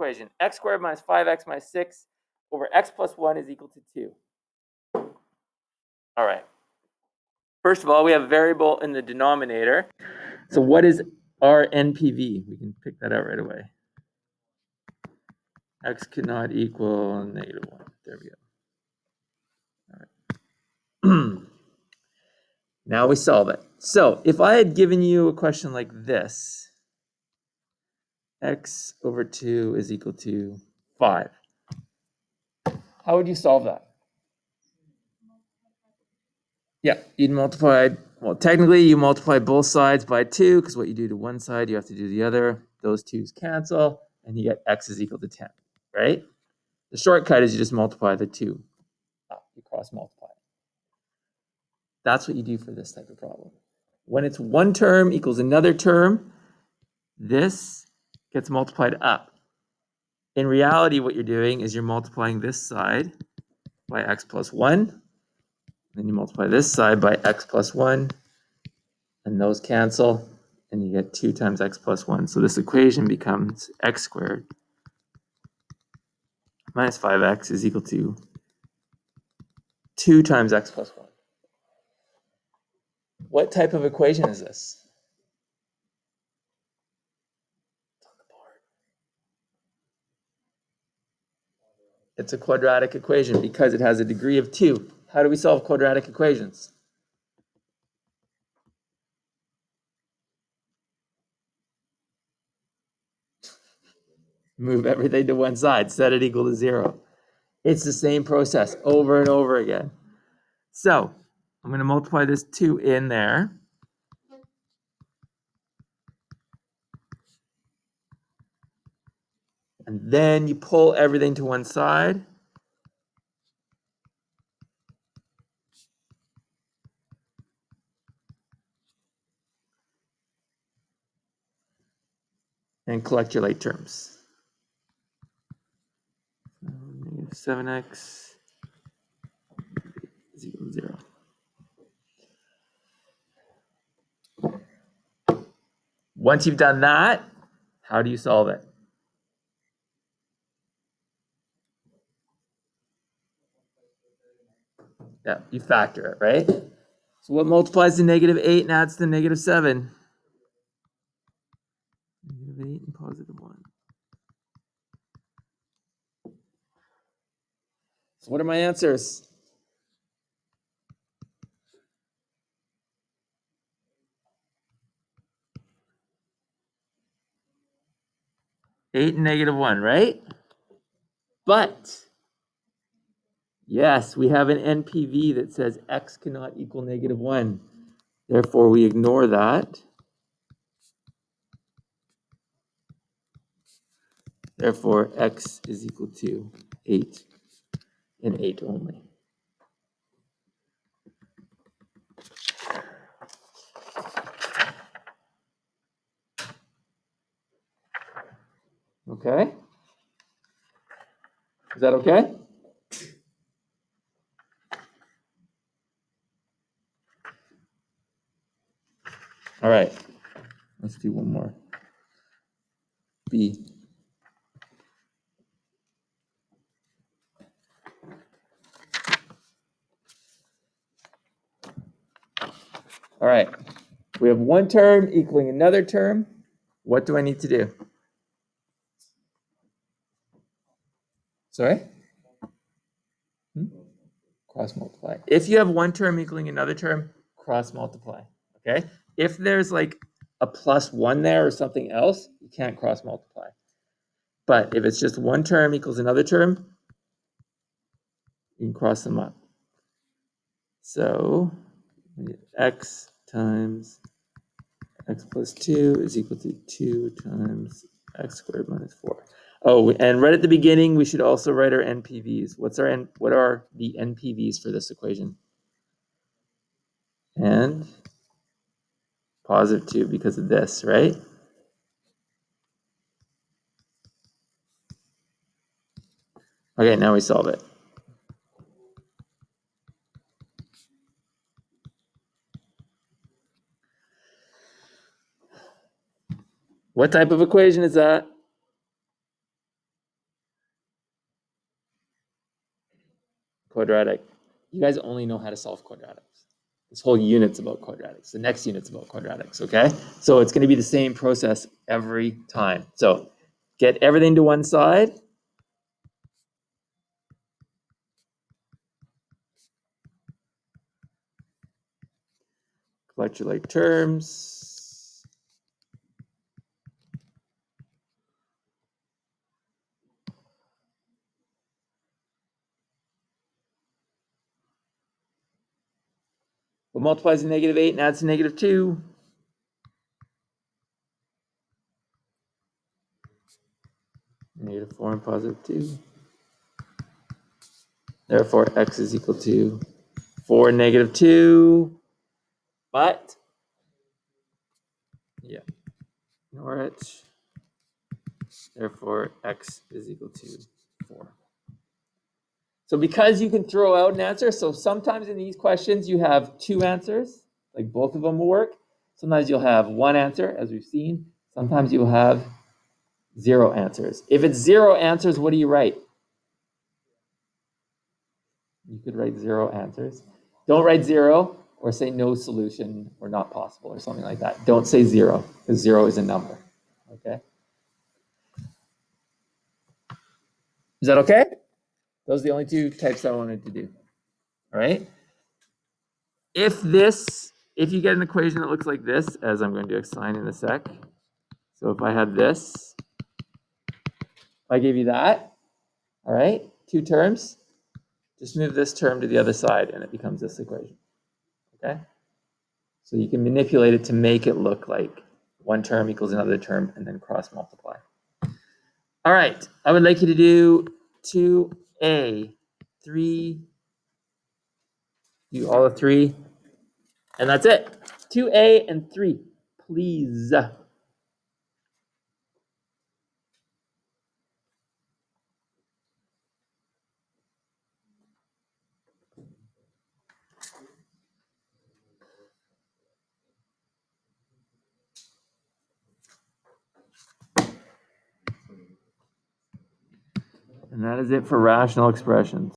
equation. X squared minus 5x minus 6 over x plus 1 is equal to 2. All right. First of all, we have a variable in the denominator. So what is our NPV? We can pick that out right away. X cannot equal negative 1. There we go. All right. Now we solve it. So if I had given you a question like this, x over 2 is equal to 5. How would you solve that? Yeah, you'd multiply, well, technically you multiply both sides by 2, because what you do to one side, you have to do the other. Those 2's cancel, and you get x is equal to 10, right? The shortcut is you just multiply the 2. You cross multiply. That's what you do for this type of problem. When it's one term equals another term, this gets multiplied up. In reality, what you're doing is you're multiplying this side by x plus 1. Then you multiply this side by x plus 1. And those cancel. And you get 2 times x plus 1. So this equation becomes x squared minus 5x is equal to 2 times x plus 1. What type of equation is this? It's a quadratic equation because it has a degree of 2. How do we solve quadratic equations? Move everything to one side, set it equal to 0. It's the same process over and over again. So I'm going to multiply this 2 in there. And then you pull everything to one side. And collect your like terms. Negative 7x is equal to 0. Once you've done that, how do you solve it? Yeah, you factor it, right? So what multiplies to negative 8 and adds to negative 7? Negative 8 and positive 1. So what are my answers? Eight and negative 1, right? But yes, we have an NPV that says x cannot equal negative 1. Therefore, we ignore that. Therefore, x is equal to 8 and 8 only. Okay? Is that okay? All right. Let's do one more. B. All right. We have one term equaling another term. What do I need to do? Sorry? Cross multiply. If you have one term equaling another term, cross multiply. Okay? If there's like a plus 1 there or something else, you can't cross multiply. But if it's just one term equals another term, you can cross them up. So x times x plus 2 is equal to 2 times x squared minus 4. Oh, and right at the beginning, we should also write our NPVs. What are the NPVs for this equation? And positive 2 because of this, right? Okay, now we solve it. What type of equation is that? quadratic. You guys only know how to solve quadratics. This whole unit's about quadratics. The next unit's about quadratics, okay? So it's going to be the same process every time. So get everything to one side. Collect your like terms. What multiplies a -8 and adds a -2? -4 and +2. Therefore, x is equal to 4 and -2. But, yeah, ignore it. Therefore, x is equal to 4. So because you can throw out an answer, so sometimes in these questions you have two answers, like both of them will work. Sometimes you'll have one answer, as we've seen. Sometimes you'll have 0 answers. If it's 0 answers, what do you write? You could write 0 answers. Don't write 0 or say no solution or not possible or something like that. Don't say 0 because 0 is a number. Okay? Is that okay? Those are the only two types I wanted to do. All right? If you get an equation that looks like this, as I'm going to explain in a sec. So if I had this, if I gave you that, all right, two terms, just move this term to the other side and it becomes this equation, okay? So you can manipulate it to make it look like one term equals another term and then cross multiply. All right, I would like you to do 2a, 3, do all the 3, and that's it. 2a and 3, please. And that is it for rational expressions.